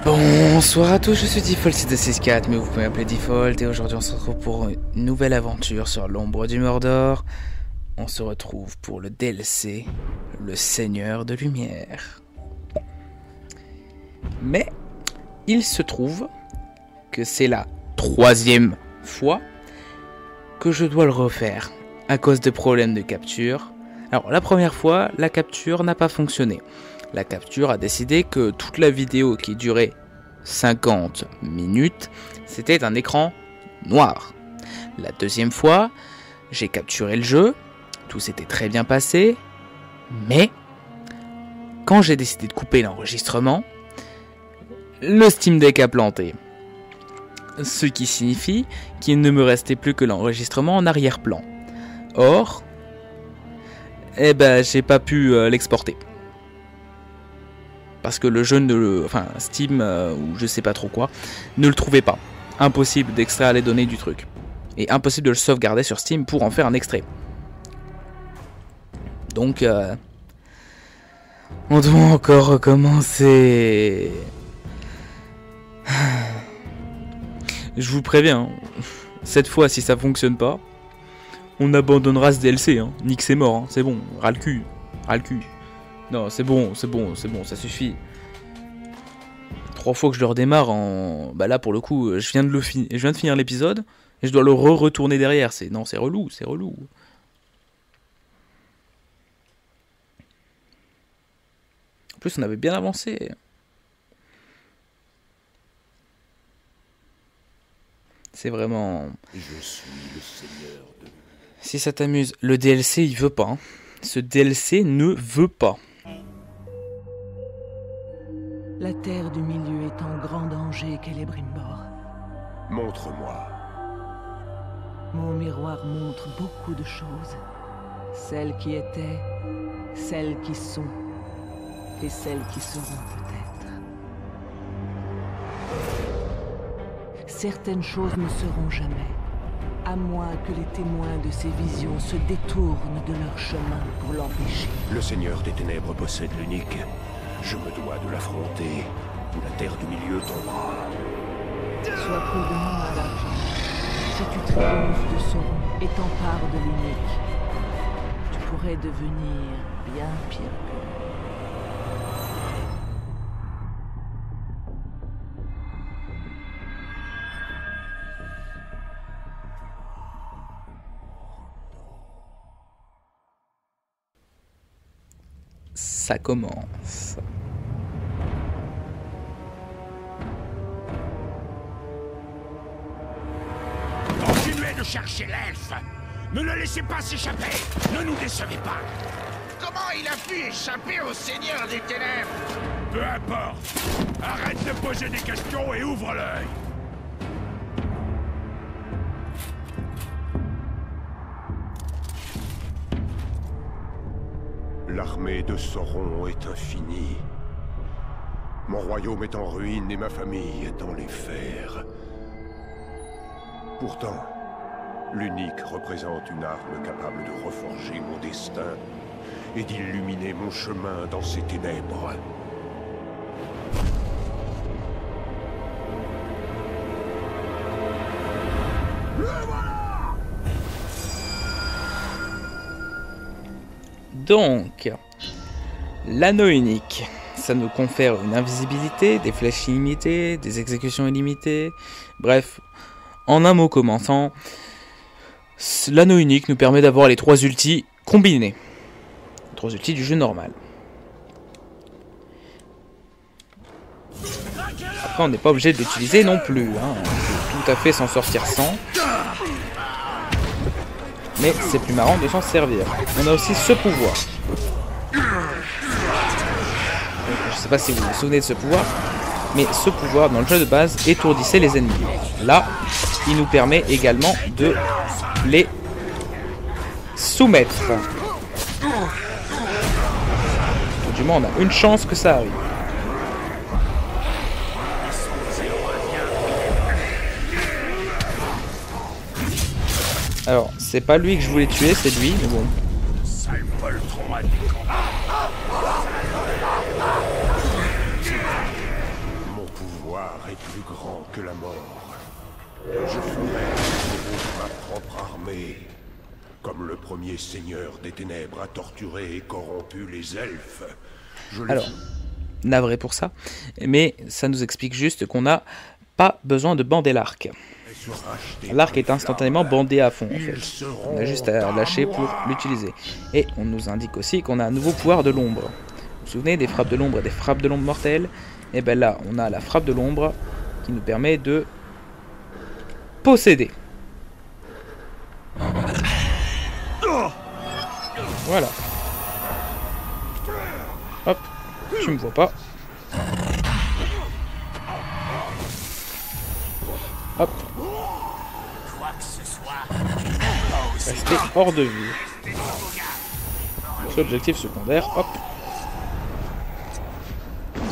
Bonsoir à tous, je suis Default624, mais vous pouvez m'appeler Default, et aujourd'hui on se retrouve pour une nouvelle aventure sur l'ombre du Mordor. On se retrouve pour le DLC, le Seigneur de Lumière. Mais, il se trouve que c'est la 3e fois que je dois le refaire, à cause de problèmes de capture. Alors, la première fois, la capture n'a pas fonctionné. La capture a décidé que toute la vidéo qui durait 50 minutes, c'était un écran noir. La deuxième fois, j'ai capturé le jeu, tout s'était très bien passé, mais quand j'ai décidé de couper l'enregistrement, le Steam Deck a planté. Ce qui signifie qu'il ne me restait plus que l'enregistrement en arrière-plan. Or, j'ai pas pu l'exporter. Parce que le jeu, Steam, ou je sais pas trop quoi, ne le trouvait pas. Impossible d'extraire les données du truc. Et impossible de le sauvegarder sur Steam pour en faire un extrait. Donc, on doit encore recommencer. Je vous préviens, cette fois, si ça fonctionne pas, on abandonnera ce DLC. Hein. Nick, c'est mort, hein. C'est bon, ras le cul. Non, c'est bon, ça suffit. 3 fois que je le redémarre en... Bah là, pour le coup, je viens de finir l'épisode, et je dois le retourner derrière. Non, c'est relou. En plus, on avait bien avancé. C'est vraiment... Je suis le Seigneur de... Si ça t'amuse, le DLC, il veut pas. Hein. Ce DLC ne veut pas. La terre du milieu est en grand danger, Celebrimbor. Montre-moi. Mon miroir montre beaucoup de choses. Celles qui étaient, celles qui sont, et celles qui seront peut-être. Certaines choses ne seront jamais, à moins que les témoins de ces visions se détournent de leur chemin pour l'empêcher. Le Seigneur des Ténèbres possède l'unique. Je me dois de l'affronter, ou la terre du milieu tombera. Sois prudent, Madame. Si tu triomphes de Sauron et t'empares de l'unique, tu pourrais devenir bien pire que lui. Ça commence. Continuez de chercher l'elfe. Ne le laissez pas s'échapper. Ne nous décevez pas. Comment il a pu échapper au Seigneur des Ténèbres? Peu importe. Arrête de poser des questions et ouvre l'œil. L'armée de Sauron est infinie. Mon royaume est en ruine et ma famille est dans les fers. Pourtant, l'unique représente une arme capable de reforger mon destin et d'illuminer mon chemin dans ces ténèbres. Donc, l'anneau unique, ça nous confère une invisibilité, des flèches illimitées, des exécutions illimitées. Bref, en un mot commençant, l'anneau unique nous permet d'avoir les 3 ultis combinés. Les 3 ultis du jeu normal. Après, on n'est pas obligé de l'utiliser non plus. Hein. On peut tout à fait s'en sortir sans. Mais c'est plus marrant de s'en servir. On a aussi ce pouvoir. Je sais pas si vous vous souvenez de ce pouvoir, mais ce pouvoir dans le jeu de base étourdissait les ennemis. Là, il nous permet également de les soumettre. Du moins, on a une chance que ça arrive. Alors, c'est pas lui que je voulais tuer, c'est lui, mais bon. Sale poltron à Mon pouvoir que la mort. Je ferai ma propre armée. Comme le premier seigneur des ténèbres a torturé et corrompu les elfes. Alors, navré pour ça, mais ça nous explique juste qu'on n'a pas besoin de bander l'arc. L'arc est instantanément bandé à fond en fait. On a juste à lâcher pour l'utiliser. Et on nous indique aussi qu'on a un nouveau pouvoir de l'ombre. Vous vous souvenez des frappes de l'ombre et des frappes de l'ombre mortelles? Et bien là, on a la frappe de l'ombre qui nous permet de posséder. Voilà. Hop, tu me vois pas. Hop. Restez hors de vue. Objectif secondaire, hop.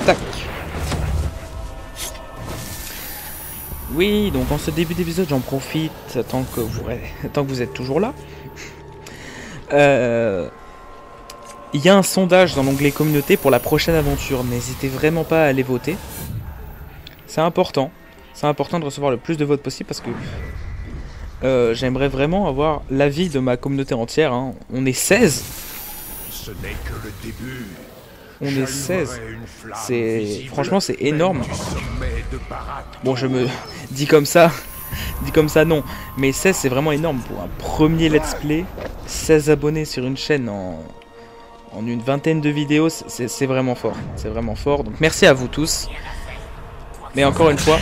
Tac. Oui, donc en ce début d'épisode, j'en profite tant que vous êtes toujours là. Il y a un sondage dans l'onglet communauté pour la prochaine aventure. N'hésitez vraiment pas à aller voter. C'est important. C'est important de recevoir le plus de votes possible parce que j'aimerais vraiment avoir l'avis de ma communauté entière. Hein. On est 16. Ce n'est que le début. On est 16. Franchement, c'est énorme. Bon, je me dis comme ça. Dit comme ça, non. Mais 16, c'est vraiment énorme pour un premier let's play. 16 abonnés sur une chaîne en une vingtaine de vidéos, c'est vraiment fort. C'est vraiment fort. Donc merci à vous tous. Mais encore une fois,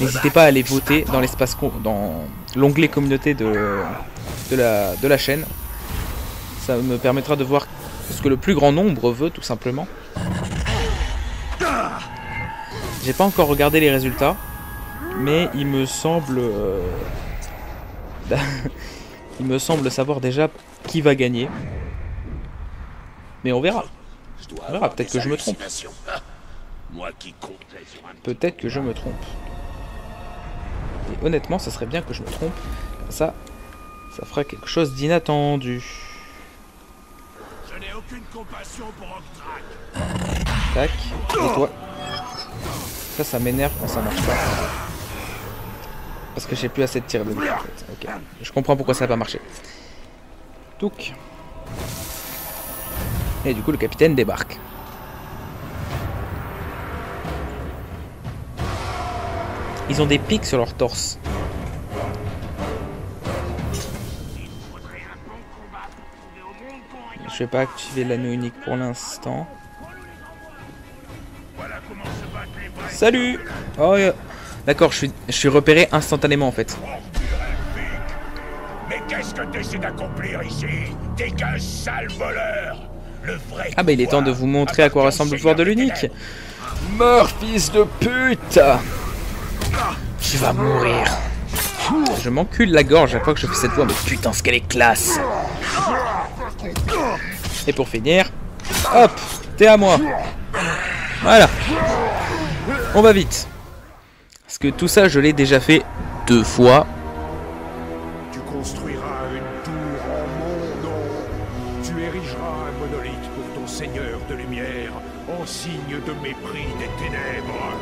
n'hésitez pas à aller voter dans l'espace, dans l'onglet communauté de la chaîne. Ça me permettra de voir ce que le plus grand nombre veut, tout simplement. J'ai pas encore regardé les résultats, mais il me semble savoir déjà qui va gagner. Mais on verra. On verra, peut-être que je me trompe. Peut-être que je me trompe. Et honnêtement, ça serait bien que je me trompe. Ça fera quelque chose d'inattendu. Je n'ai aucune compassion pour Octrak. Tac. Et toi. Ça m'énerve quand ça marche pas. Parce que j'ai plus assez de tirs de but, en fait. Ok. Je comprends pourquoi ça n'a pas marché. Touc. Et du coup, le capitaine débarque. Ils ont des pics sur leur torse. Je vais pas activer l'anneau unique pour l'instant. Salut. Oh, d'accord, je suis repéré instantanément en fait. Mais qu'est-ce que tu essaies d'accomplir ici? T'es qu'un sale voleur. Le vrai. Ah bah il est temps de vous montrer à quoi ressemble le pouvoir de l'unique. Meurs, fils de pute. Tu vas mourir. Je m'encule la gorge à chaque fois que je fais cette voix, mais putain ce qu'elle est classe. Et pour finir, hop, t'es à moi. Voilà. On va vite. Parce que tout ça, je l'ai déjà fait 2 fois. Tu construiras une tour en mon nom. Tu érigeras un monolithe pour ton seigneur de lumière, en signe de mépris des ténèbres.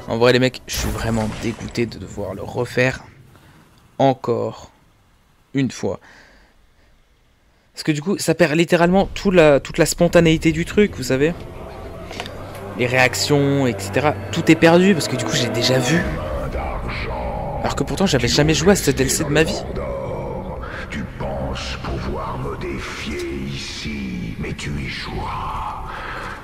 En vrai, les mecs, je suis vraiment dégoûté de devoir le refaire encore une fois. Parce que du coup, ça perd littéralement toute la spontanéité du truc, vous savez. Les réactions, etc. Tout est perdu parce que du coup, j'ai déjà vu. Alors que pourtant, j'avais jamais joué à ce DLC de ma vie. Tu penses pouvoir me défier ici, mais tu échoueras.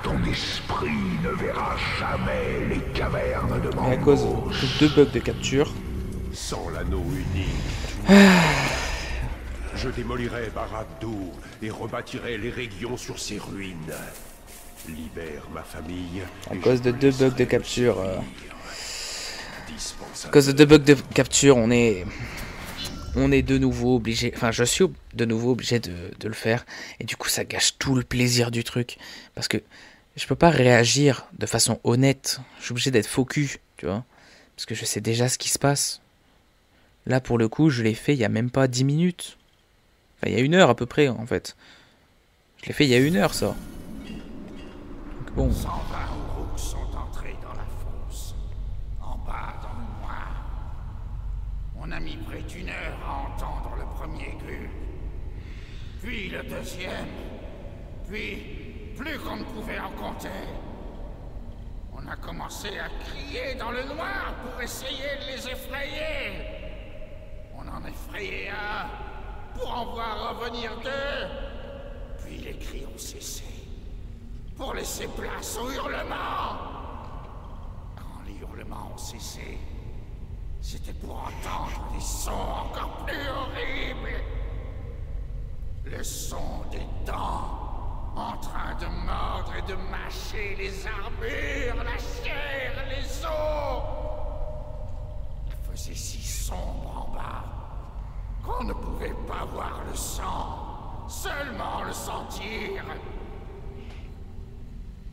Ton esprit ne verra jamais les cavernes de Et à cause de 2 bugs de capture. Sans l'anneau unique, je démolirai Barad-dûr et rebâtirai les régions sur ses ruines. Libère ma famille. À cause de 2 bugs de capture. À cause de 2 bugs de capture, on est de nouveau obligé. Enfin, je suis de nouveau obligé de le faire. Et du coup, ça gâche tout le plaisir du truc. Parce que je peux pas réagir de façon honnête. Je suis obligé d'être faux cul, tu vois. Parce que je sais déjà ce qui se passe. Là, pour le coup, je l'ai fait il y a même pas 10 minutes. Enfin, il y a 1 heure à peu près, en fait. Je l'ai fait il y a 1 heure, ça. Donc bon. 120 roues sont entrés dans la fosse. On a mis près d'1 heure à entendre le premier gueule. Puis le deuxième. Puis, plus qu'on ne pouvait en compter. On a commencé à crier dans le noir pour essayer de les effrayer. On en effrayait un pour en voir revenir 2. Puis les cris ont cessé. Pour laisser place aux hurlements. Quand les hurlements ont cessé, c'était pour entendre des sons encore plus horribles. Le son des dents en train de mordre et de mâcher les armures, la chair, les os. Il faisait si sombre en bas qu'on ne pouvait pas voir le sang, seulement le sentir.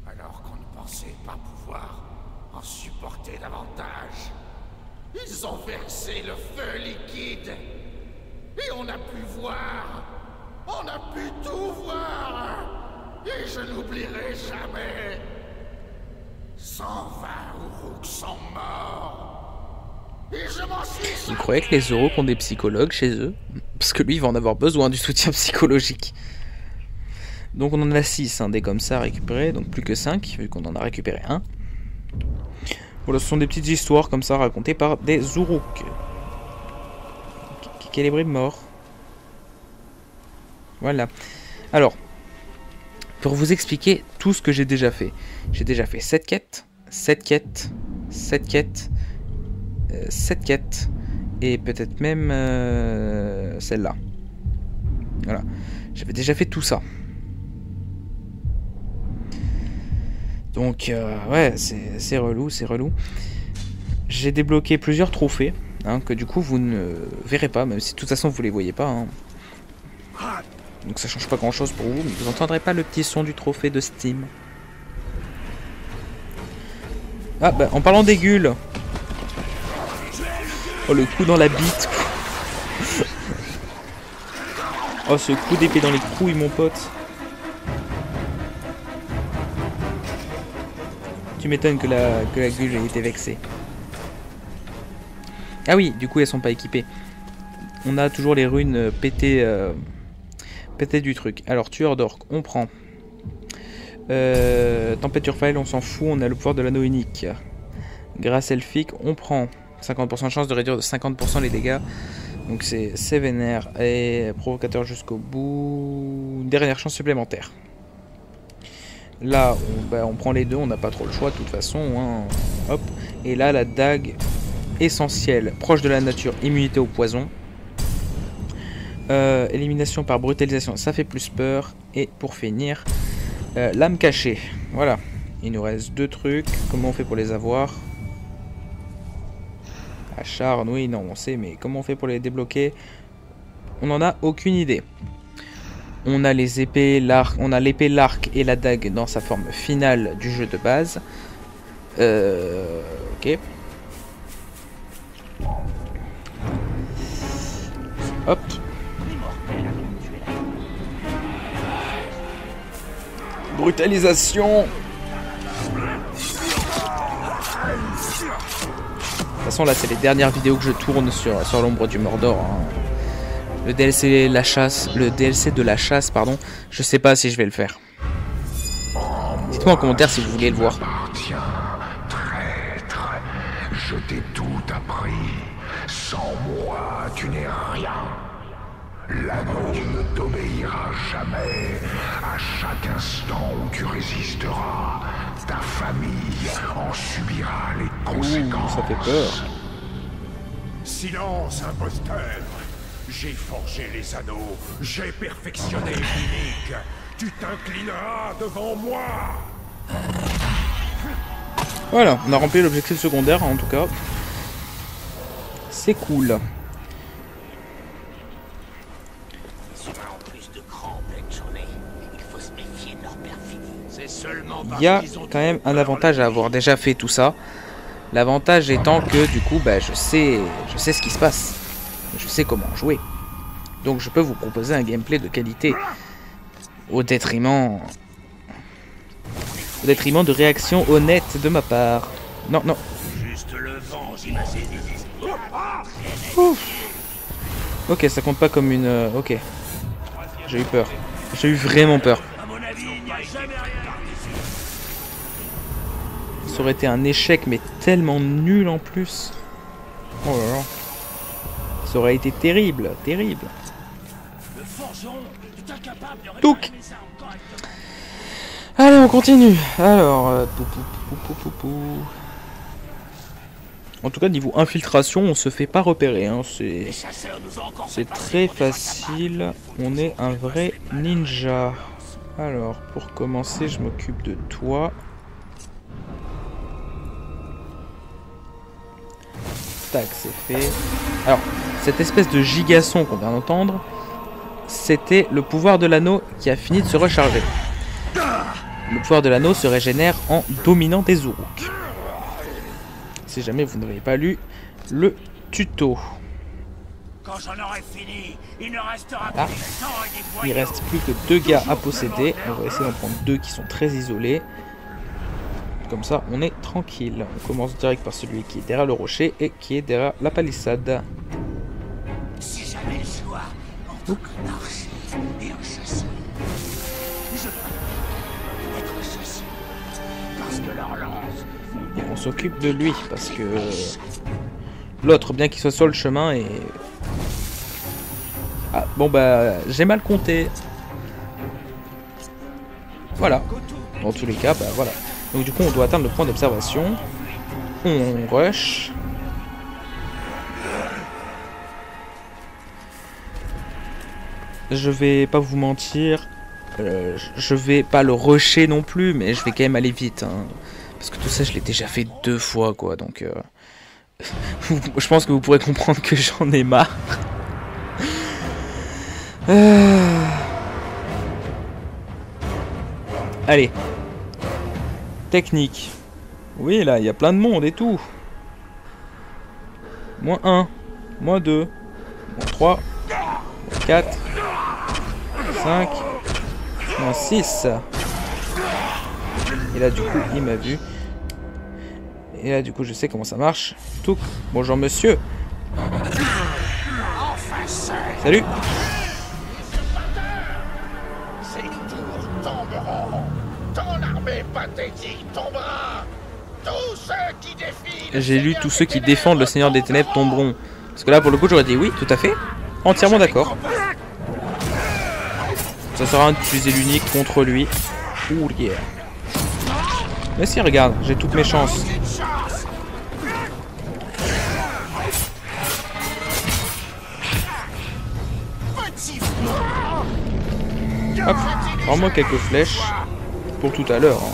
Alors qu'on ne pensait pas pouvoir en supporter davantage, ils ont versé le feu liquide. Et on a pu voir. On a pu tout voir. Et je n'oublierai jamais. 120 Uruks sont morts. Et je m'en suis... Vous croyez que les Uruks ont des psychologues chez eux? Parce que lui, il va en avoir besoin du soutien psychologique. Donc on en a 6, hein, des comme ça récupérés, donc plus que 5, vu qu'on en a récupéré un. Voilà, ce sont des petites histoires comme ça racontées par des Uruks. Calibré mort. Voilà. Alors, pour vous expliquer tout ce que j'ai déjà fait. J'ai déjà fait 7 quêtes, 7 quêtes, 7 quêtes, 7 quêtes, et peut-être même celle-là. Voilà. J'avais déjà fait tout ça. Donc, ouais, c'est relou, c'est relou. J'ai débloqué plusieurs trophées, hein, que du coup vous ne verrez pas, même si de toute façon vous les voyez pas. Hein. Donc ça change pas grand chose pour vous, mais vous n'entendrez pas le petit son du trophée de Steam. Ah bah en parlant des gueules. Oh le coup dans la bite. Oh ce coup d'épée dans les couilles mon pote. Tu m'étonnes que la gueule ait été vexée. Ah oui, du coup elles sont pas équipées. On a toujours les runes pétées. Pété du truc. Alors, tueur d'orques, on prend. Tempête Urfael, on s'en fout, on a le pouvoir de l'anneau unique. Grâce elfique, on prend. 50% de chance de réduire de 50% les dégâts. Donc c'est vénère. Et provocateur jusqu'au bout. Dernière chance supplémentaire. Là, on prend les deux, on n'a pas trop le choix de toute façon. Hein. Hop. Et là, la dague essentielle. Proche de la nature, immunité au poison. Élimination par brutalisation, ça fait plus peur. Et pour finir, lame cachée. Voilà, il nous reste 2 trucs. Comment on fait pour les avoir? Acharne, oui, non, on sait, mais comment on fait pour les débloquer? On n'en a aucune idée. On a les épées, l'arc, on a l'épée, l'arc et la dague dans sa forme finale du jeu de base. Ok. Hop. Brutalisation. De toute façon là c'est les dernières vidéos que je tourne sur l'ombre du Mordor. Hein. Le DLC de la chasse, pardon. Je sais pas si je vais le faire. Dites-moi en commentaire si vous voulez le voir. Traître, je t'ai tout appris. Sans moi, tu n'es rien. L'anneau ne t'obéira jamais. À chaque instant où tu résisteras, ta famille en subira les conséquences. Ça fait peur. Silence, imposteur. J'ai forgé les anneaux, j'ai perfectionné l'unique. Tu t'inclineras devant moi. Voilà, on a rempli l'objectif secondaire en tout cas. C'est cool. Il y a quand même un avantage à avoir déjà fait tout ça. L'avantage étant que du coup bah, je sais ce qui se passe. Je sais comment jouer. Donc je peux vous proposer un gameplay de qualité. Au détriment de réactions honnêtes de ma part. Non, non. Juste le vent, j'imagine. Ouf. Ok, ça compte pas comme une... ok. J'ai eu peur. J'ai eu vraiment peur. Ça aurait été un échec, mais tellement nul en plus. Oh là là. Ça aurait été terrible, terrible. Touc. Allez, on continue. Alors, en tout cas, niveau infiltration, on se fait pas repérer. Hein. C'est très facile. On est un vrai ninja. Alors, pour commencer, je m'occupe de toi. Tac, c'est fait. Alors, cette espèce de gigason qu'on vient d'entendre, c'était le pouvoir de l'anneau qui a fini de se recharger. Le pouvoir de l'anneau se régénère en dominant des Uruk. Si jamais vous n'avez pas lu le tuto. Quand j'en aurai fini, il ne restera Ah. plus que sang et des voyous. Il reste plus que 2 gars à posséder. On va essayer d'en prendre 2 qui sont très isolés. Comme ça, on est tranquille. On commence direct par celui qui est derrière le rocher et qui est derrière la palissade. Si j'avais le choix entre un archer et un chasseur, je préfère être chasseur. Parce que leur lance... Et on s'occupe de lui parce que l'autre, bien qu'il soit sur le chemin, et... Ah, bon bah, j'ai mal compté. Voilà. Dans tous les cas, bah voilà. Donc du coup, on doit atteindre le point d'observation. On rush. Je vais pas vous mentir. Je vais pas le rusher non plus, mais je vais quand même aller vite. Hein. Parce que tout ça, je l'ai déjà fait 2 fois, quoi. Donc, je pense que vous pourrez comprendre que j'en ai marre. Allez. Technique. Oui, là, il y a plein de monde et tout. Moins 1. Moins 2. Moins 3. Moins 4. 5. Moins 6. Et là, du coup, il m'a vu. Et là, du coup, je sais comment ça marche. Touc. Bonjour, monsieur. Salut. Ces tours tomberont. Ton armée pathétique tombera. Tous ceux qui défient... J'ai lu tous ceux qui défendent le Seigneur des Ténèbres tomberont. Parce que là, pour le coup, j'aurais dit oui, tout à fait. Entièrement d'accord. Ça sert à rien d'utiliser l'unique contre lui. Ouh, yeah. Mais si, regarde, j'ai toutes mes chances. Hop, prends-moi quelques flèches pour tout à l'heure. Hein.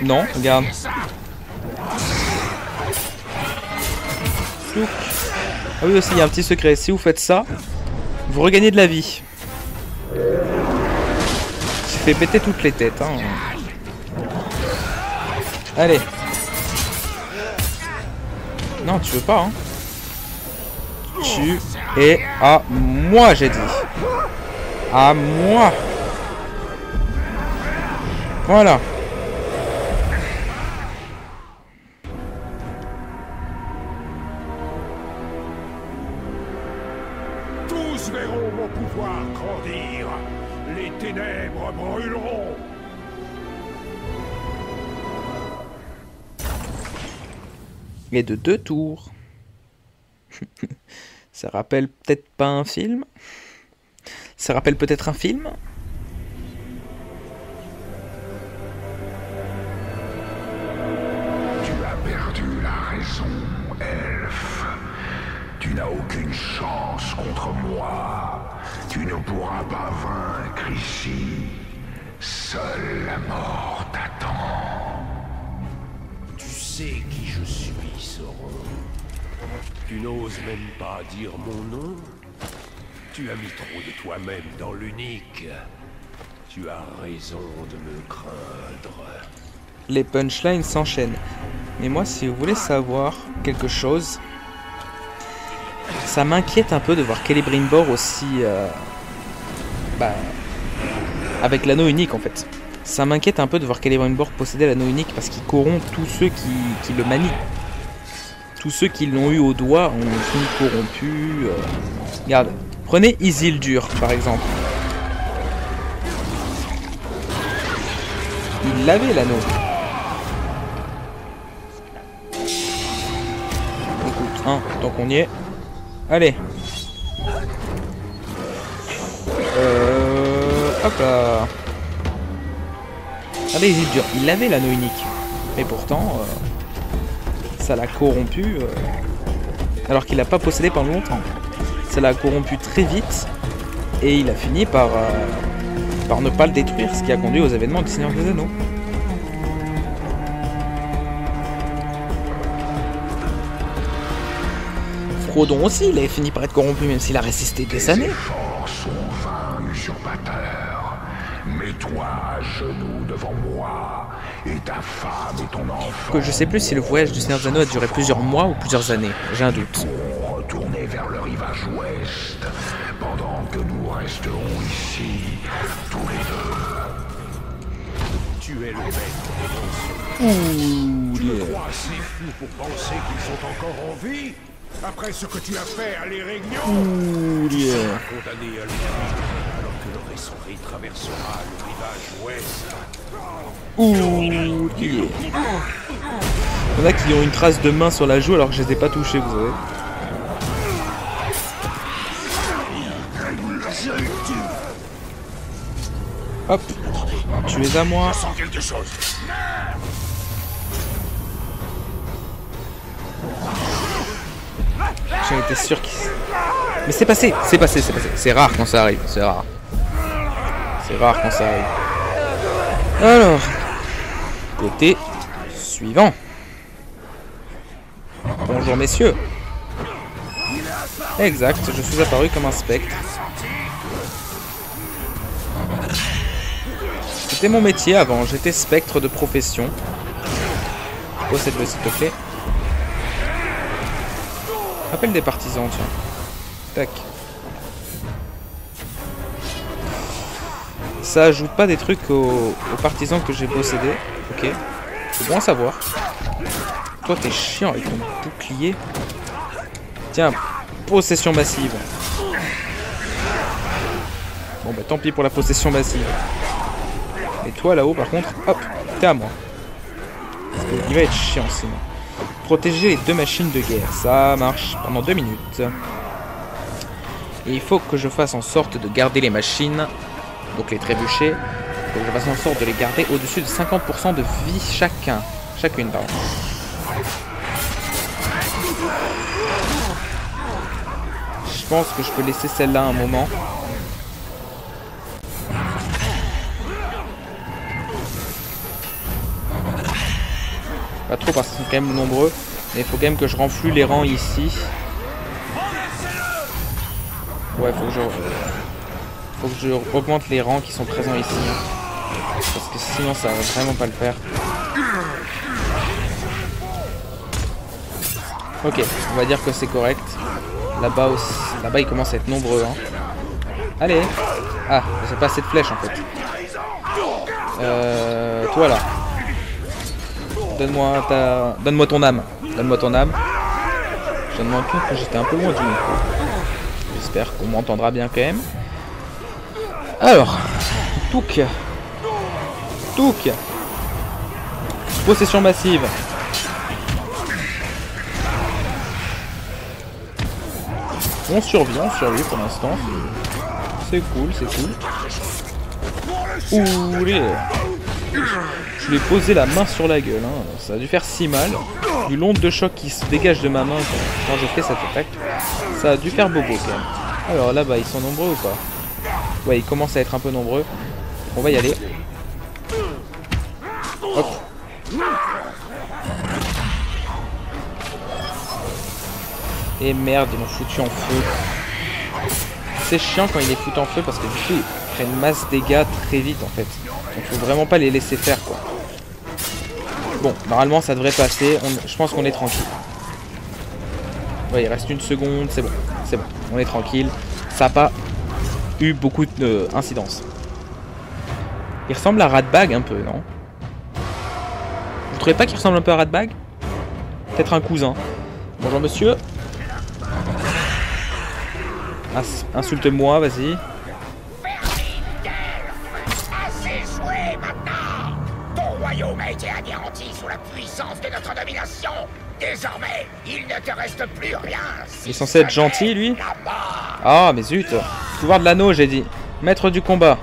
Non, regarde. Touc. Ah oui, aussi, il y a un petit secret. Si vous faites ça, vous regagnez de la vie. J'ai fait péter toutes les têtes. Hein. Allez. Non, tu veux pas, hein. Tu es à moi, j'ai dit. À moi. Voilà. Tous verront mon pouvoir grandir. Les ténèbres brûleront. Et de 2 tours. Ça rappelle peut-être pas un film? Ça rappelle peut-être un film? Tu as perdu la raison, elfe. Tu n'as aucune chance contre moi. Tu ne pourras pas vaincre ici. Seule la mort t'attend. Tu sais qui je suis, Sauron. Tu n'oses même pas dire mon nom. Tu as mis trop de toi-même dans l'unique. Tu as raison de me craindre. Les punchlines s'enchaînent. Mais moi, si vous voulez savoir quelque chose, ça m'inquiète un peu de voir Celebrimbor aussi... avec l'anneau unique, en fait. Ça m'inquiète un peu de voir Celebrimbor posséder l'anneau unique parce qu'il corrompt tous ceux qui le manient. tous ceux qui l'ont eu au doigt ont fini corrompus. Regarde, prenez Isildur par exemple. Il l'avait l'anneau. Écoute, hein, tant qu'on y est. Allez. Hop là. Allez, Isildur, il avait l'anneau unique. Mais pourtant, ça l'a corrompu. Alors qu'il l'a pas possédé pendant longtemps. Ça l'a corrompu très vite. Et il a fini par ne pas le détruire. Ce qui a conduit aux événements du Seigneur des Anneaux. Frodon aussi, il avait fini par être corrompu, même s'il a résisté des années. Les efforts sont vains, usurpateur. Mets-toi à genoux devant moi, et ta femme et ton enfant. Que je sais plus si le voyage du Seigneur des Anneaux a duré plusieurs mois ou plusieurs années. J'ai un doute. Vont retourner vers le rivage ouest, pendant que nous resterons ici, tous les deux. Tu es le maître des monstres. Tu me crois assez fou pour penser qu'ils sont encore en vie? Après ce que tu as fait à l'Érégnion, tu seras condamné à le fuir, alors que le Ressoré traversera le rivage ouest. Il y en a qui ont une trace de main sur la joue alors que je les ai pas touchés, vous savez. Hop, tu es à moi. Je sens quelque chose. J'en étais sûr qu'il... Mais c'est passé, c'est passé, c'est passé. C'est rare quand ça arrive, c'est rare. C'est rare quand ça arrive. Alors, côté suivant. Bonjour messieurs. Exact, je suis apparu comme un spectre. C'était mon métier avant, j'étais spectre de profession. Possède-le s'il te plaît. Appelle des partisans, tiens. Tac. Ça ajoute pas des trucs aux partisans que j'ai possédés. Ok. C'est bon à savoir. Toi, t'es chiant avec ton bouclier. Tiens, possession massive. Bon, bah tant pis pour la possession massive. Et toi, là-haut, par contre, hop, t'es à moi. Parce qu'il va être chiant, sinon. Protéger les deux machines de guerre, ça marche pendant 2 minutes. Et il faut que je fasse en sorte de garder les machines, donc les trébuchets, il faut que je fasse en sorte de les garder au-dessus de 50% de vie chacune, pardon. Je pense que je peux laisser celle-là un moment. Pas trop parce qu'ils sont quand même nombreux. Mais il faut quand même que je renflue les rangs ici. Ouais, faut que je augmente les rangs qui sont présents ici. Parce que sinon ça va vraiment pas le faire. Ok, on va dire que c'est correct. Là-bas aussi. Là-bas ils commencent à être nombreux. Hein. Allez. Ah, j'ai pas assez de flèches en fait. Toi là. Donne-moi ton âme. Donne-moi ton âme. Je me rends compte que j'étais un peu loin du micro. J'espère qu'on m'entendra bien quand même. Alors. Touk. Touk. Possession massive. On survit pour l'instant. C'est cool, c'est cool. Oulé. Je lui ai posé la main sur la gueule, hein. Ça a dû faire si mal. Du l'onde de choc qui se dégage de ma main quand j'ai fait cette attaque, ça a dû faire bobo quand même. Alors là-bas, ils sont nombreux ou pas? Ouais, ils commencent à être un peu nombreux. On va y aller. Hop. Et merde, ils m'ont foutu en feu. C'est chiant quand il est foutu en feu parce que du coup, ils prennent masse dégâts très vite en fait. Donc faut vraiment pas les laisser faire quoi. Bon, normalement ça devrait passer. Je pense qu'on est tranquille. Ouais, il reste 1 seconde, c'est bon. C'est bon, on est tranquille. Ça n'a pas eu beaucoup d'incidence. Il ressemble à Radbag un peu, non? Vous trouvez pas qu'il ressemble un peu à Radbag? Peut-être un cousin. Bonjour monsieur. Insulte-moi, vas-y. Assez joué maintenant! Ton royaume a été anéanti sous la puissance de notre domination. Désormais, il ne te reste plus rien. Il est censé être gentil, lui. Ah, mais zut. Pouvoir de l'anneau, j'ai dit. Maître du combat.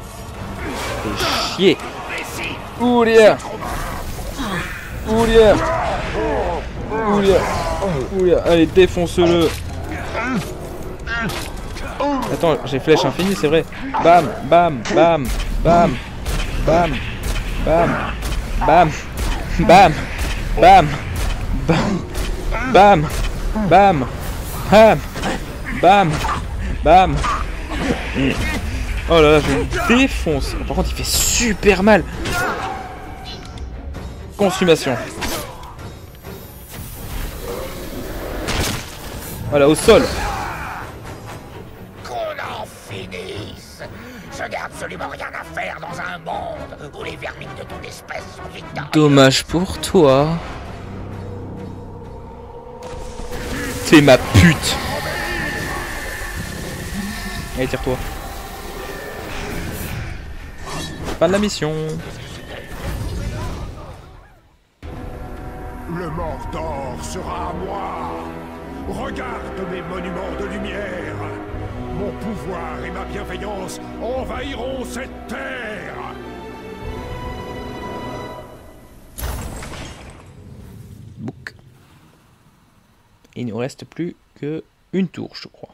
Fais chier. Oulia. Oulia. Oulia. Oulia. Allez, défonce-le. Attends, j'ai flèche infinie, c'est vrai. Bam, bam, bam, bam, bam, bam, bam, bam, bam, bam, bam, bam, bam, bam. Oh là là, je le défonce. Par contre, il fait super mal. Consommation. Voilà, au sol. Qu'on en finisse. Je n'ai absolument rien à faire dans un monde où les vermines de ton espèce sont victorieux. Dommage pour toi. T'es ma pute. Allez, tire-toi. Fin de la mission. Le Mordor sera à moi. Regarde mes monuments de lumière. Mon pouvoir et ma bienveillance envahiront cette terre. Book. Il nous reste plus que une tour, je crois.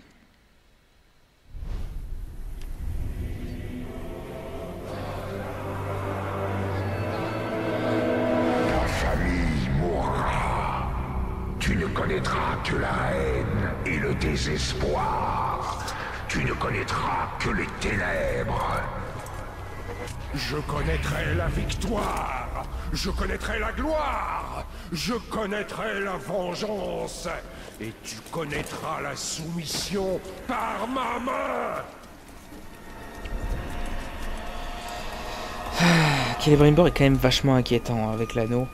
Tu ne connaîtras que la haine et le désespoir. Tu ne connaîtras que les ténèbres. Je connaîtrai la victoire. Je connaîtrai la gloire. Je connaîtrai la vengeance. Et tu connaîtras la soumission par ma main. Celebrimbor est quand même vachement inquiétant avec l'anneau.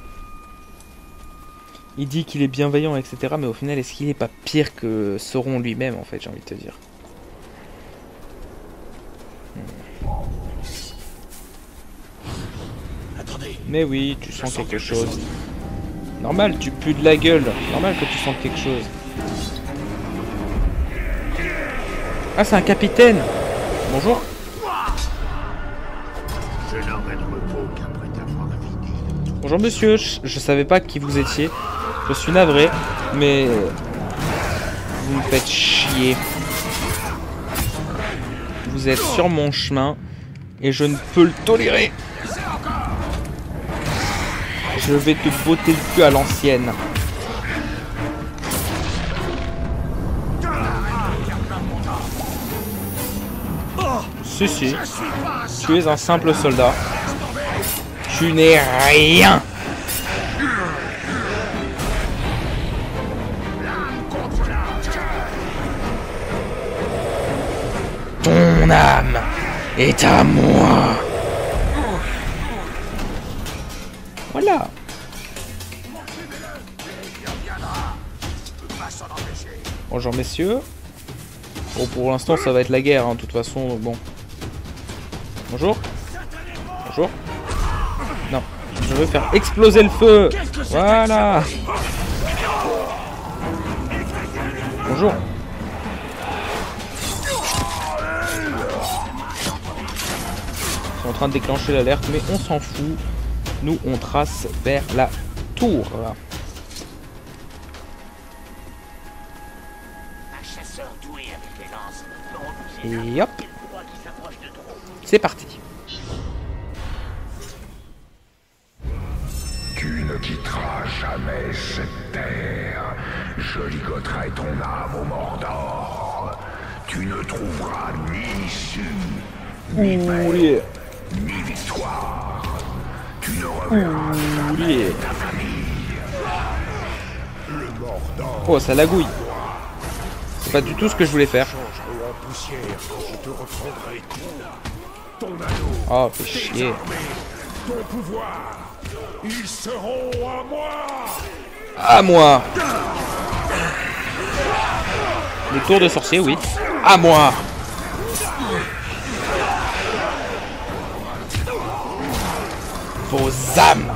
Il dit qu'il est bienveillant, etc. Mais au final, est-ce qu'il est pas pire que Sauron lui-même, en fait, j'ai envie de te dire. Mais oui, tu sens quelque chose. Normal, tu pues de la gueule. Normal que tu sens quelque chose. Ah, c'est un capitaine. Bonjour. Je n'aurai de repos qu'après t'avoir vidé. Bonjour monsieur, je savais pas qui vous étiez. Je suis navré, mais vous me faites chier. Vous êtes sur mon chemin et je ne peux le tolérer. Je vais te botter le cul à l'ancienne. Si, si. Tu es un simple soldat. Tu n'es rien. Ton âme est à moi. Voilà. Bonjour messieurs. Bon, pour l'instant ça va être la guerre, hein, de toute façon, bon. Bonjour. Bonjour. Non, je veux faire exploser le feu. Voilà. Bonjour. Ils sont en train de déclencher l'alerte, mais on s'en fout. Nous, on trace vers la tour. Et hop. C'est parti. Tu ne quitteras jamais cette terre. Je ligoterai ton âme au Mordor. Tu ne trouveras ni issue, ni paix, ni victoire. Tu ne reverras jamais ta famille. Le Mordor. Oh, ça lagouille. C'est pas du tout ce que je voulais faire. Changeront en poussière quand je te reprendrai tout. Ton anneau. Oh, fais chier. Ton pouvoir. Ils seront à moi. À moi. Les tours de sorcier, oui. À moi. Vos âmes.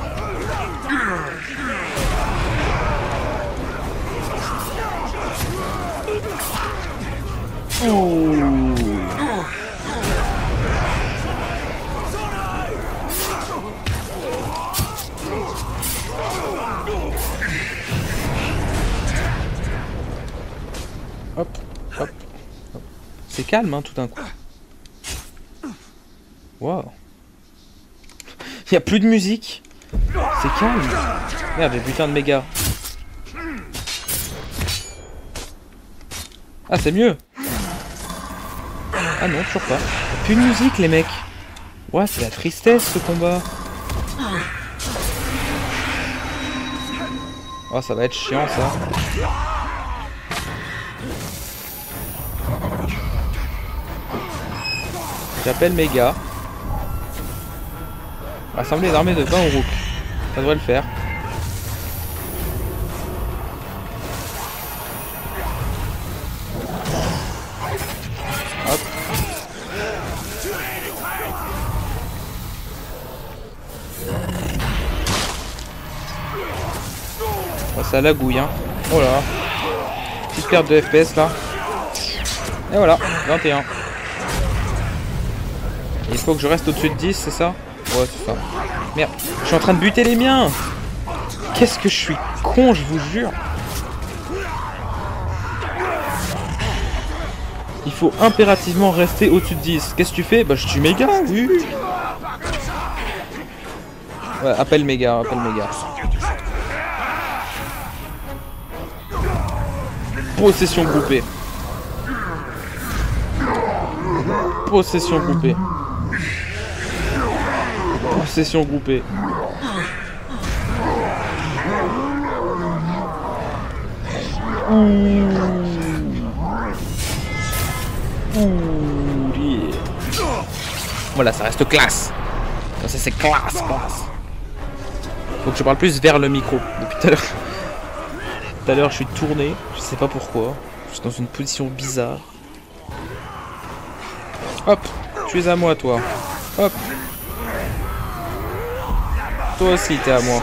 Hop, hop, hop. C'est calme, hein, tout d'un coup. Wow. Il n'y a plus de musique. C'est calme. Merde, j'ai putain de méga. Ah, c'est mieux. Ah non, toujours pas. Plus de musique, les mecs. Ouais, c'est la tristesse, ce combat. Oh, ça va être chiant, ça. J'appelle Méga. Rassembler les armées de 20 Uruk. Ça devrait le faire. Hop. Oh, ça lagouille, hein. Oh là. Petite perte de FPS là. Et voilà, 21. Il faut que je reste au-dessus de 10, c'est ça? Ouais, c'est ça. Merde, je suis en train de buter les miens. Qu'est-ce que je suis con, je vous jure. Il faut impérativement rester au-dessus de 10. Qu'est-ce que tu fais? Bah, je tue Méga, oui. Ouais, appelle Méga, appelle Méga. Possession groupée. Possession groupée. Possession groupée. Yeah. Voilà, ça reste classe. Ça c'est classe, classe. Faut que je parle plus vers le micro. Depuis tout à l'heure. Tout à l'heure, je suis tourné. Je sais pas pourquoi. Je suis dans une position bizarre. Hop, tu es à moi, toi. Hop. Toi aussi, t'es à moi.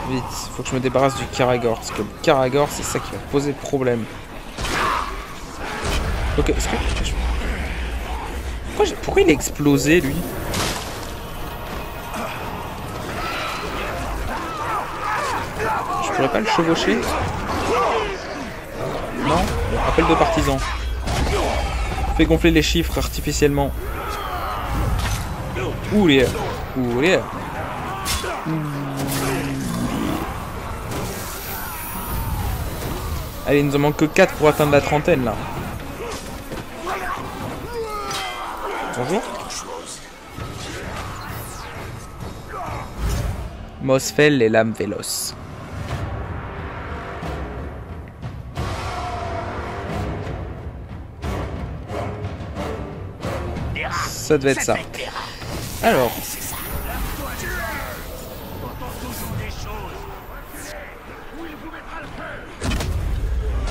Vite, faut que je me débarrasse du Karagor. Parce que le Karagor, c'est ça qui va poser problème. Ok, est-ce que... Pourquoi il a explosé, lui? Je pourrais pas le chevaucher? Non? Bon, appel de partisans. Fais gonfler les chiffres artificiellement. Ouh les... Ouh les... Allez, il nous en manque que 4 pour atteindre la trentaine, là. Bonjour. Mosfell et l'âme véloce. Ça devait être ça. Alors.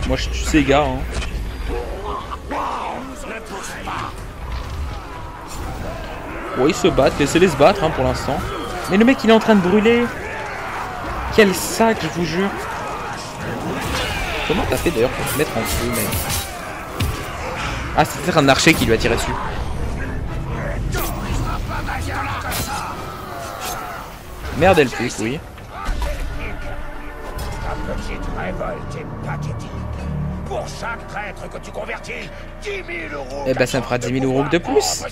Moi je tue ces gars. Hein. Ouais, ils se battent, laissez-les se battre hein, pour l'instant. Mais le mec il est en train de brûler. Quel sac, je vous jure. Comment t'as fait d'ailleurs pour te mettre en feu, mec? Ah, c'est peut-être un archer qui lui a tiré dessus. Merde, elle pousse, oui. Ta petite révolte est pathétique. Pour chaque traître que tu convertis, 10 000 euros. Eh ben, ça me fera 10 000 euros de plus.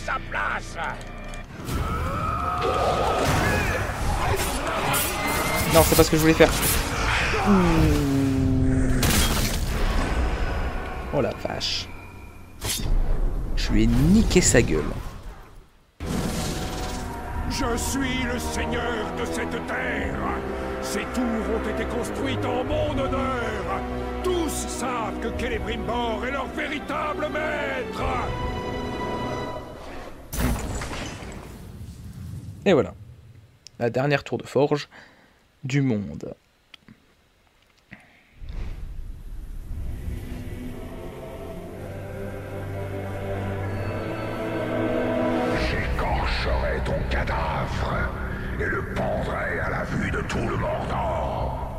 Non, c'est pas ce que je voulais faire. Oh la vache. Je lui ai niqué sa gueule. Je suis le seigneur de cette terre. Ces tours ont été construites en mon honneur. Tous savent que Celebrimbor est leur véritable maître. Et voilà. La dernière tour de forge du monde. coffre et le pendrai à la vue de tout le Mordor.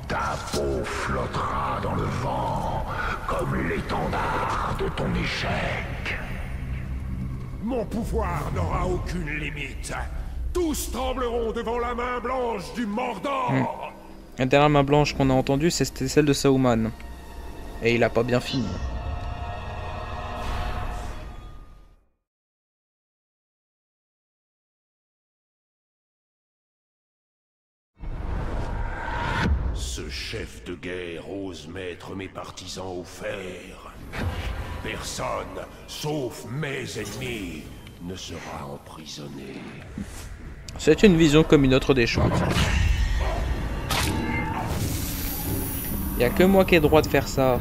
Ta peau flottera dans le vent comme l'étendard de ton échec. Mon pouvoir n'aura aucune limite. Tous trembleront devant la main blanche du Mordor. La dernière main blanche qu'on a entendue, c'était celle de Saruman. Et il a pas bien fini. Ce chef de guerre ose mettre mes partisans au fer. Personne, sauf mes ennemis, ne sera emprisonné. C'est une vision comme une autre des choses. Y a que moi qui ai le droit de faire ça.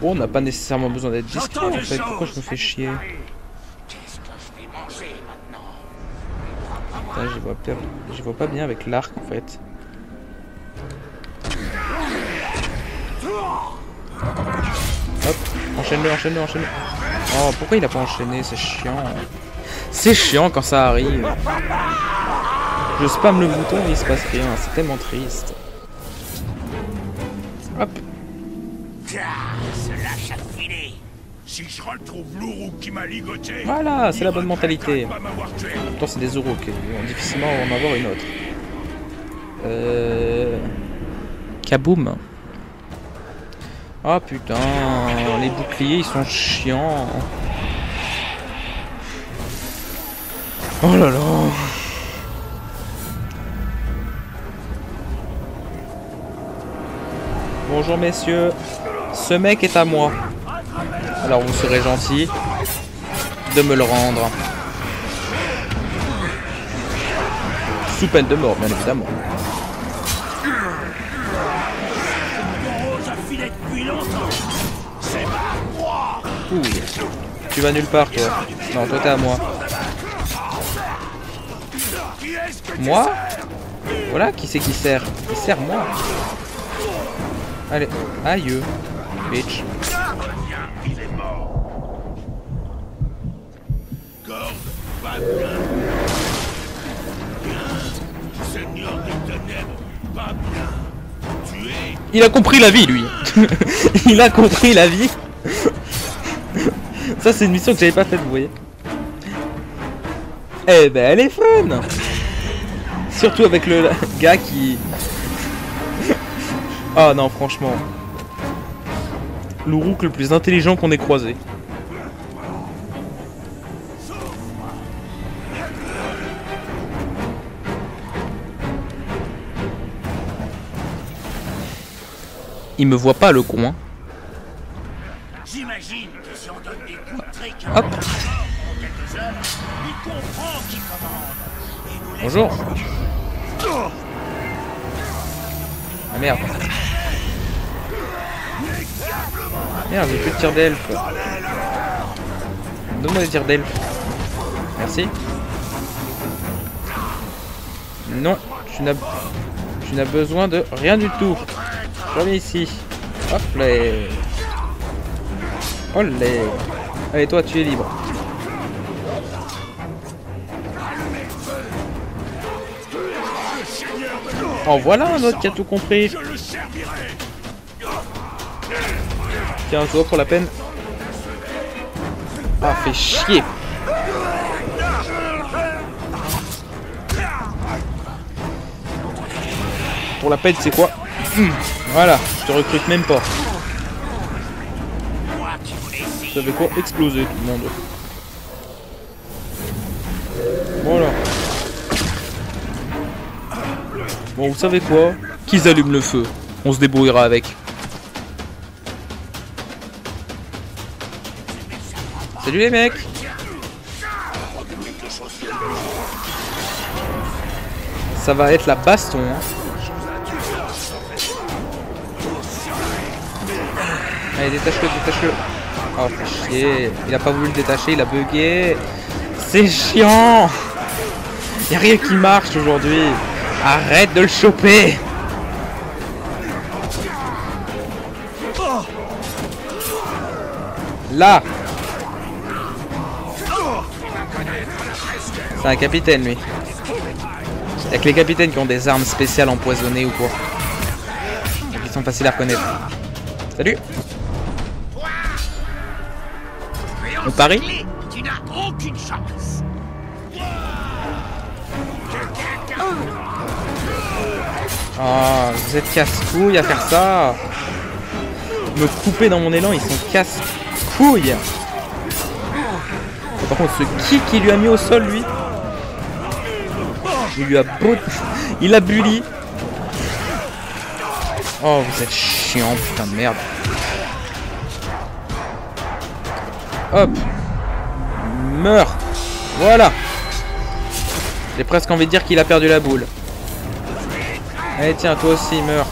Bon, on n'a pas nécessairement besoin d'être discret en fait. Pourquoi je me fais chier? Putain, j'y vois pas bien avec l'arc en fait. Hop, enchaîne-le, enchaîne-le, enchaîne-le. Oh, pourquoi il a pas enchaîné? C'est chiant. C'est chiant quand ça arrive. Je spam le bouton et il se passe rien. C'est tellement triste. Hop. Si je retrouve l'Uruk qui m'a ligoté, voilà, c'est la bonne mentalité. Pourtant, c'est des Uruk. Difficilement on va en avoir une autre. Kaboom. Oh putain, les boucliers ils sont chiants. Oh là là. Bonjour messieurs, ce mec est à moi. Alors vous serez gentil de me le rendre. Sous peine de mort, bien évidemment. Ouh. Tu vas nulle part, toi. Non, toi t'es à moi. Moi? Voilà, qui c'est qui sert? Il sert moi. Allez, aïe, bitch. Il a compris la vie, lui. Il a compris la vie. Ça, c'est une mission que j'avais pas faite, vous voyez. Eh ben, elle est fun. Surtout avec le gars qui... Ah non, franchement. L'Uruk le plus intelligent qu'on ait croisé. Il me voit pas, le con, hein. J'imagine que si on donne des coups de trick Hop. en quelques heures, il comprend qui commande. Et nous laisse... Bonjour. Ah merde. Merde, j'ai plus de tir d'elfe. Donne-moi des tirs d'elfe. Merci. Non, tu n'as besoin de rien du tout. Je reviens ici. Hop là. Olé. Allez, toi, tu es libre. Oh, voilà un autre qui a tout compris. Tiens, toi pour la peine. Ah, fait chier. Pour la peine, c'est quoi? Voilà, je te recrute même pas. Vous savez quoi? Exploser tout le monde. Voilà. Bon, vous savez quoi? Qu'ils allument le feu. On se débrouillera avec. Salut les mecs. Ça va être la baston, hein. Allez, détache-le, détache-le. Oh, fait chier. Il a pas voulu le détacher, il a bugué. C'est chiant. Y'a rien qui marche aujourd'hui. Arrête de le choper. Là. C'est un capitaine, lui. Y'a que les capitaines qui ont des armes spéciales empoisonnées ou quoi. Donc ils sont faciles à reconnaître. Salut. On parie? Tu n'as aucune chance. Oh, vous êtes casse-couilles à faire ça. Me couper dans mon élan, ils sont casse-couilles. Par contre, ce qui lui a mis au sol, lui. Il lui a beau... Il a bully. Oh, vous êtes chiant, putain de merde. Hop. Meurs. Voilà. J'ai presque envie de dire qu'il a perdu la boule. Allez, tiens, toi aussi, meurs.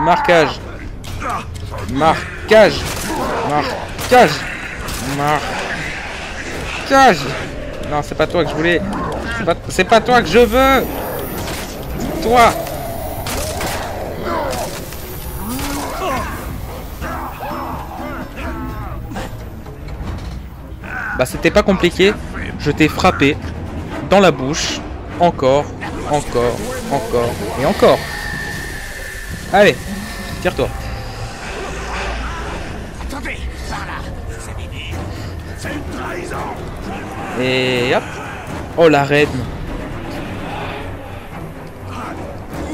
Marquage. Marquage. Marquage. Marquage. Non, c'est pas toi que je voulais. C'est pas toi que je veux. Toi. Bah, c'était pas compliqué. Je t'ai frappé dans la bouche. Encore, encore, encore et encore. Allez, tire-toi. Attendez, par là, vous avez vu? C'est une trahison. Et hop. Oh, la reine.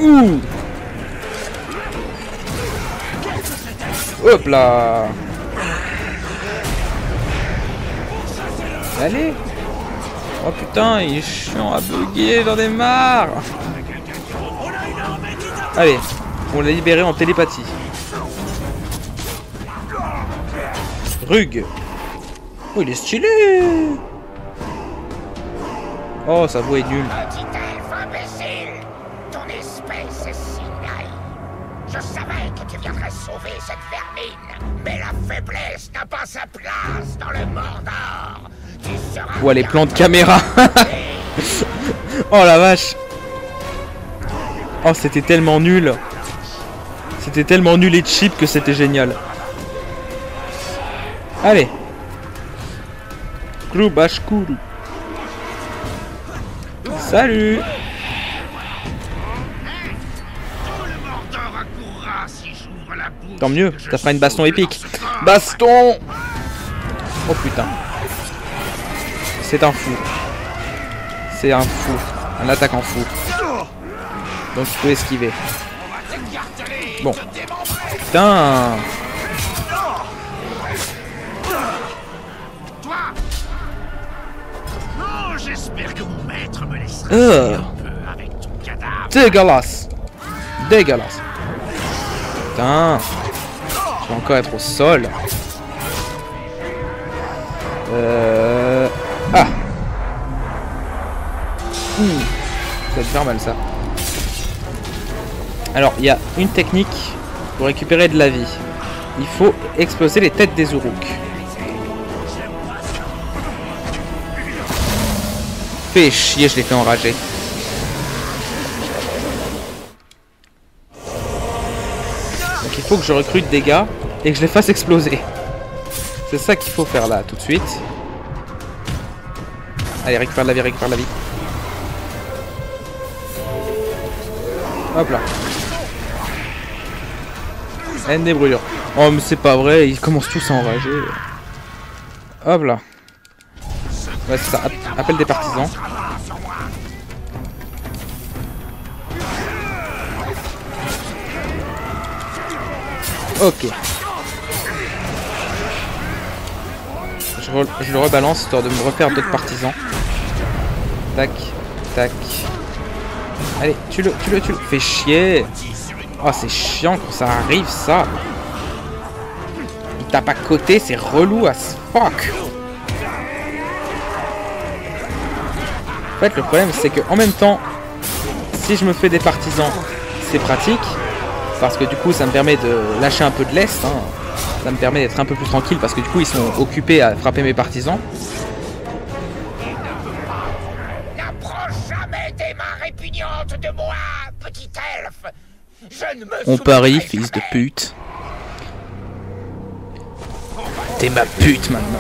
Ouh. Hop là. Allez. Oh putain, il est chiant à bugger, j'en ai marre. Allez, on l'a libéré en télépathie. Rug. Oh, il est stylé. Oh, sa voix est nulle. Petit elfe imbécile! Ton espèce est si naïve. Je savais que tu viendrais sauver cette vermine, mais la faiblesse n'a pas sa place dans le Mordor. Tu seras... Ouais, les plans de caméra. Oh la vache. Oh, c'était tellement nul. C'était tellement nul et cheap que c'était génial. Allez. Krubashkuru. Salut. Tant mieux, ça fera une baston épique. Baston. Oh putain. C'est un fou. C'est un fou. Un attaquant fou. Donc je peux esquiver. Bon. Putain. J'espère que mon maître me laissera un peu avec ton cadavre. Dégueulasse. Dégueulasse. Putain. Je vais encore être au sol. Ah. Ça va te faire mal ça. Alors, il y a une technique pour récupérer de la vie. Il faut exploser les têtes des Uruk. Fais chier, je l'ai fait enrager. Donc il faut que je recrute des gars et que je les fasse exploser. C'est ça qu'il faut faire là, tout de suite. Allez, récupère la vie, récupère la vie. Hop là. Haine des brûlures. Oh mais c'est pas vrai, ils commencent tous à enrager. Hop là. Ouais c'est ça, appelle des partisans. Ok. Je le rebalance histoire de me refaire d'autres partisans. Tac, tac. Allez, tue-le. Fais chier. Oh, c'est chiant quand ça arrive, ça. Il tape à côté, c'est relou as fuck. En fait, le problème, c'est que en même temps, si je me fais des partisans, c'est pratique. Parce que du coup, ça me permet de lâcher un peu de lest. Hein. Ça me permet d'être un peu plus tranquille parce que du coup, ils sont occupés à frapper mes partisans. N'approche jamais des mains répugnantes de moi, petit elfe. Je ne me On parie, soumettrai fils de jamais. pute. T'es ma pute maintenant.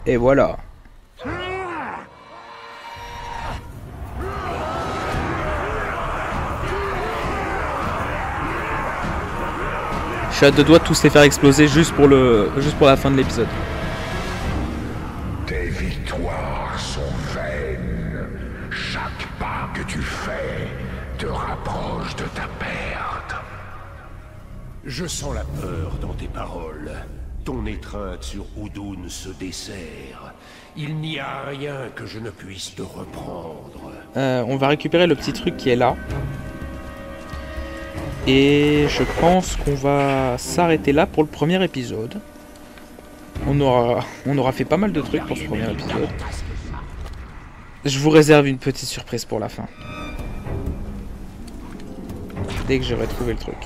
Et voilà. Je suis à deux doigts de tous les faire exploser juste pour la fin de l'épisode. Tes victoires sont vaines. Chaque pas que tu fais te rapproche de ta perte. Je sens la peur dans tes paroles. Ton étreinte sur Udun se dessert. Il n'y a rien que je ne puisse te reprendre. On va récupérer le petit truc qui est là. Et je pense qu'on va s'arrêter là pour le premier épisode. On aura fait pas mal de trucs pour ce premier épisode. Je vous réserve une petite surprise pour la fin. Dès que j'aurai trouvé le truc.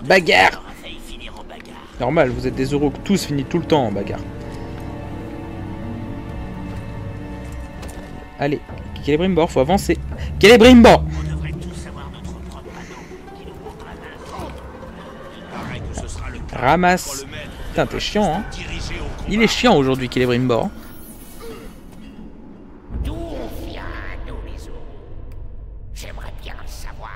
Bagarre! Normal, vous êtes des Uruk, tous finissent tout le temps en bagarre. Allez, Celebrimbor, faut avancer. Celebrimbor! Ramasse. Putain, t'es chiant, hein. Il est chiant aujourd'hui, Celebrimbor. D'où on vient, nous les Uruk? J'aimerais bien le savoir.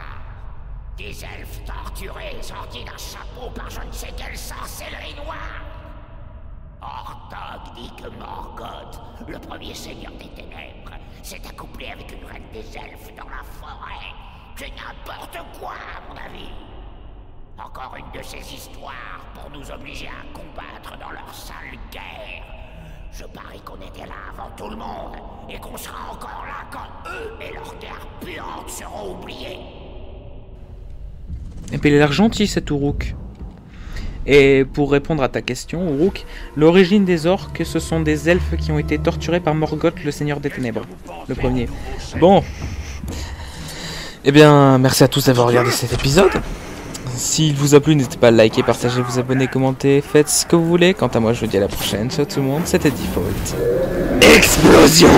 Des elfes torturés, sortis d'un chapeau par je ne sais quelle sorcellerie noire. Ortog dit que Morgoth, le premier seigneur des ténèbres, s'est accouplé avec une reine des elfes dans la forêt. C'est n'importe quoi, à mon avis. Encore une de ces histoires pour nous obliger à combattre dans leur sale guerre. Je parie qu'on était là avant tout le monde, et qu'on sera encore là quand eux et leurs guerres puantes seront oubliés. Et puis il a l'air gentil cet Uruk. Et pour répondre à ta question, Uruk, l'origine des orques, ce sont des elfes qui ont été torturés par Morgoth, le seigneur des ténèbres. Le premier. Bon. Eh bien, merci à tous d'avoir regardé cet épisode. S'il vous a plu, n'hésitez pas à liker, partager, vous abonner, commenter, faites ce que vous voulez. Quant à moi, je vous dis à la prochaine. Ciao tout le monde, c'était Default. Explosion!